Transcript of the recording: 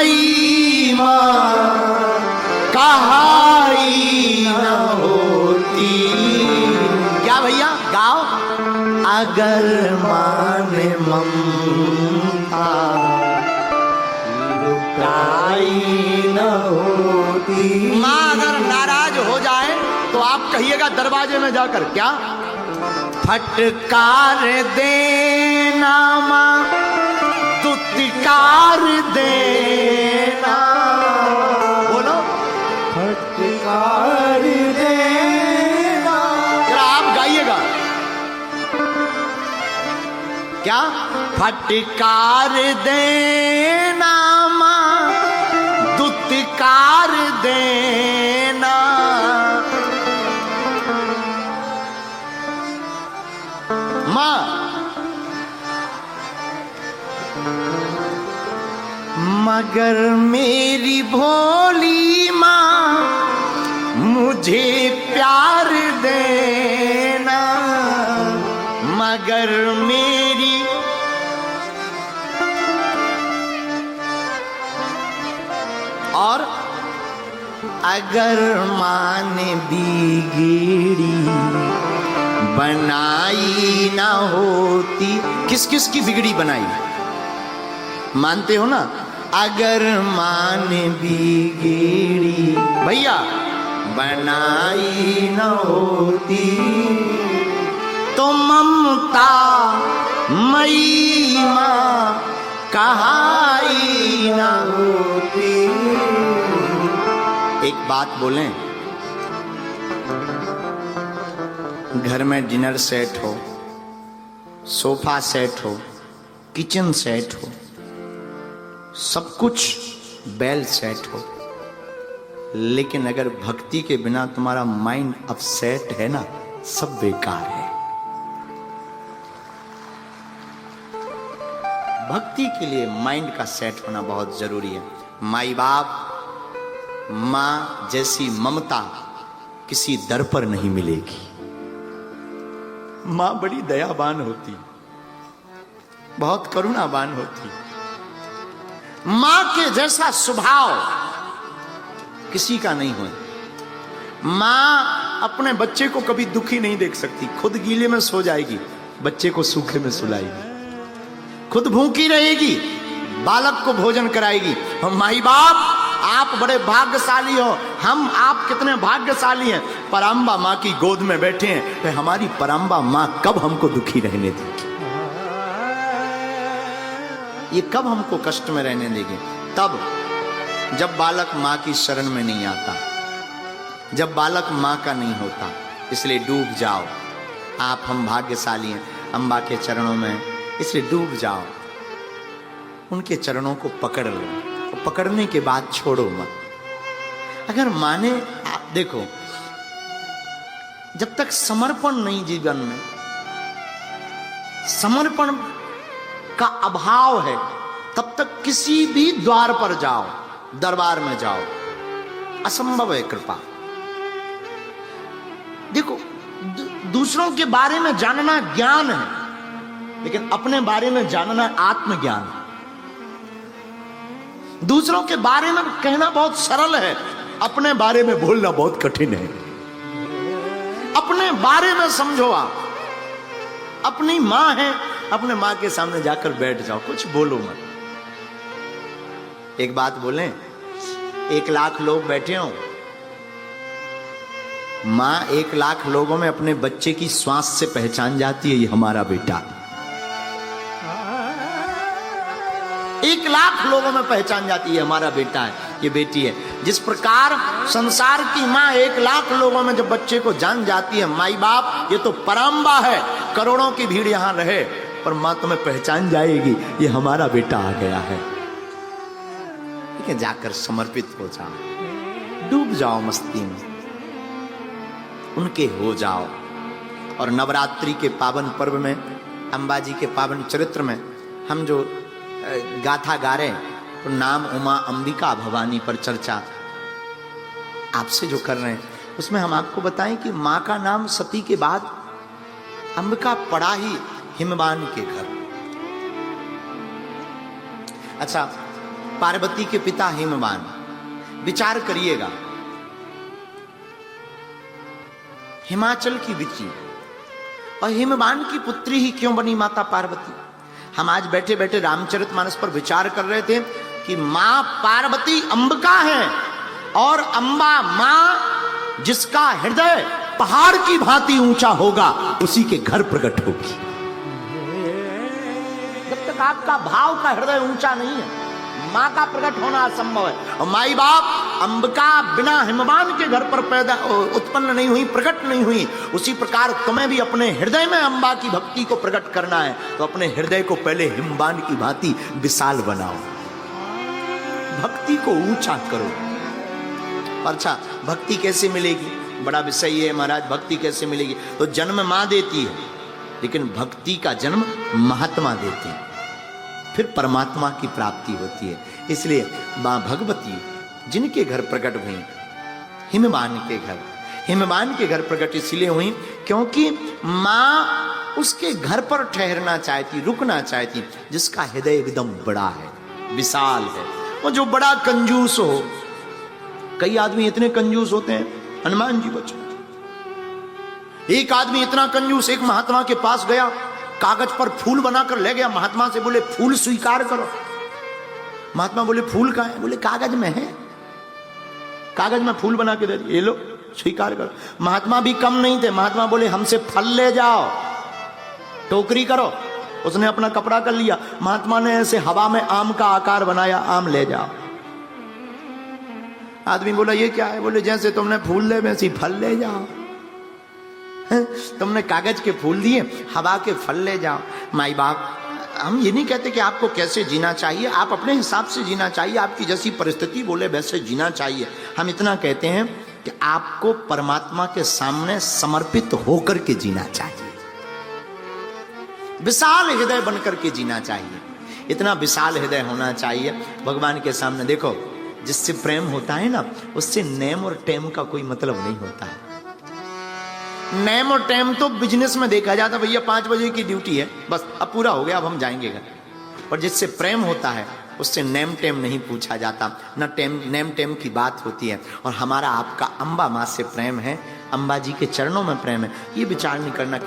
महिमा कहाई न होती। क्या भैया गाओ। अगर माने ममता लुटाई न होती। माँ अगर नाराज हो जाए तो आप कहिएगा दरवाजे में जाकर, क्या फटकार देना माँ, दुत्कार देना। बोलो फटकार देना। जरा आप गाइएगा। क्या फटकार देना माँ, दुत्कार देना। माँ मगर मेरी भोली माँ मुझे प्यार देना। मगर मेरी और अगर माँ ने बिगड़ी बनाई ना होती। किस किस की बिगड़ी बनाई मानते हो ना। अगर माँ ने बिगड़ी भैया बनाई ना होती तो ममता मई माँ कहाई ना होती। एक बात बोलें, घर में डिनर सेट हो, सोफा सेट हो, किचन सेट हो, सब कुछ बेल सेट हो, लेकिन अगर भक्ति के बिना तुम्हारा माइंड अपसेट है ना, सब बेकार है। भक्ति के लिए माइंड का सेट होना बहुत जरूरी है। माई बाप माँ जैसी ममता किसी दर पर नहीं मिलेगी। माँ बड़ी दयावान होती, बहुत करुणावान होती। माँ के जैसा स्वभाव किसी का नहीं हो। माँ अपने बच्चे को कभी दुखी नहीं देख सकती। खुद गीले में सो जाएगी, बच्चे को सूखे में सुलाएगी। खुद भूखी रहेगी, बालक को भोजन कराएगी। हम माई बाप आप बड़े भाग्यशाली हो, हम आप कितने भाग्यशाली हैं। पराम्बा माँ की गोद में बैठे हैं, तो हमारी पराम्बा माँ कब हमको दुखी रहने देगी? ये कब हमको कष्ट में रहने देगी? तब जब बालक माँ की शरण में नहीं आता, जब बालक माँ का नहीं होता। इसलिए डूब जाओ आप। हम भाग्यशाली हैं अम्बा के चरणों में, इसलिए डूब जाओ, उनके चरणों को पकड़ लो। और पकड़ने के बाद छोड़ो मत। अगर माने आप देखो, जब तक समर्पण नहीं जीवन में, समर्पण का अभाव है, तब तक किसी भी द्वार पर जाओ, दरबार में जाओ, असंभव है कृपा। देखो दूसरों के बारे में जानना ज्ञान है, लेकिन अपने बारे में जानना आत्मज्ञान है। दूसरों के बारे में कहना बहुत सरल है, अपने बारे में बोलना बहुत कठिन है। अपने बारे में समझो आप, अपनी मां है, अपने मां के सामने जाकर बैठ जाओ, कुछ बोलो मत। एक बात बोलें, 1 लाख लोग बैठे हो, मां 1 लाख लोगों में अपने बच्चे की श्वास से पहचान जाती है, ये हमारा बेटा। 1 लाख लोगों में पहचान जाती है, हमारा बेटा है, ये बेटी है। जिस प्रकार संसार की माँ 1 लाख लोगों में जब बच्चे को जान जाती है, माई बाप ये तो पराम्बा है, करोड़ों की भीड़ यहां रहे पर माँ तुम्हें पहचान जाएगी, ये हमारा बेटा आ गया है। ठीक है, जाकर समर्पित हो जाओ, डूब जाओ मस्ती में, उनके हो जाओ। और नवरात्रि के पावन पर्व में, अंबाजी के पावन चरित्र में हम जो गाथा गा रहे हैं, तो नाम उमा अंबिका भवानी पर चर्चा आपसे जो कर रहे हैं, उसमें हम आपको बताएं कि माँ का नाम सती के बाद अंबिका पड़ा ही हिमवान के घर। अच्छा, पार्वती के पिता हिमवान। विचार करिएगा, हिमाचल की बिची और हिमवान की पुत्री ही क्यों बनी माता पार्वती? हम आज बैठे बैठे रामचरितमानस पर विचार कर रहे थे कि मां पार्वती अंबिका है और अंबा मां जिसका हृदय पहाड़ की भांति ऊंचा होगा उसी के घर प्रकट होगी। जब तक आपका भाव का हृदय ऊंचा नहीं है मां का प्रकट होना असंभव है। और माई बाप अंबिका बिना हिमवान के घर पर पैदा उत्पन्न नहीं हुई, प्रकट नहीं हुई। उसी प्रकार तुम्हें भी अपने हृदय में अंबा की भक्ति को प्रकट करना है तो अपने हृदय को पहले हिमवान की भांति विशाल बनाओ, भक्ति को ऊंचा करो। अच्छा, भक्ति कैसे मिलेगी? बड़ा विषय है महाराज, भक्ति कैसे मिलेगी? तो जन्म मां देती है, लेकिन भक्ति का जन्म महात्मा देते हैं, फिर परमात्मा की प्राप्ति होती है। इसलिए मां भगवती जिनके घर प्रकट हुई, हिमवान के घर प्रकट इसलिए हुई क्योंकि मां उसके घर पर ठहरना चाहती, रुकना चाहती, जिसका हृदय एकदम बड़ा है, विशाल है। और जो बड़ा कंजूस हो, कई आदमी इतने कंजूस होते हैं, हनुमान जी बच्चे, एक आदमी इतना कंजूस, एक महात्मा के पास गया, कागज पर फूल बनाकर ले गया, महात्मा से बोले फूल स्वीकार करो। महात्मा बोले फूल कहां है? बोले कागज में है, कागज में फूल बना के दे दिए, ये लो स्वीकार करो। महात्मा भी कम नहीं थे, महात्मा बोले हमसे फल ले जाओ, टोकरी करो। उसने अपना कपड़ा कर लिया, महात्मा ने ऐसे हवा में आम का आकार बनाया, आम ले जाओ। आदमी बोला ये क्या है? बोले जैसे तुमने फूल ले वैसे फल ले जाओ, तुमने कागज के फूल दिए, हवा के फल ले जाओ। माई बाप, हम ये नहीं कहते कि आपको कैसे जीना चाहिए, आप अपने हिसाब से जीना चाहिए, आपकी जैसी परिस्थिति बोले वैसे जीना चाहिए। हम इतना कहते हैं कि आपको परमात्मा के सामने समर्पित होकर के जीना चाहिए, विशाल हृदय बनकर के जीना चाहिए। इतना विशाल हृदय होना चाहिए भगवान के सामने। देखो, जिससे प्रेम होता है ना, उससे नेम और टेम का कोई मतलब नहीं होता है। नेम और टेम तो बिजनेस में देखा जाता, भैया 5 बजे की ड्यूटी है, बस अब पूरा हो गया, अब हम जाएंगे घर। और जिससे प्रेम होता है उससे नेम टेम नहीं पूछा जाता, न नेम टेम की बात होती है। और हमारा आपका अंबा माँ से प्रेम है, अंबा जी के चरणों में प्रेम है, ये विचार नहीं करना कि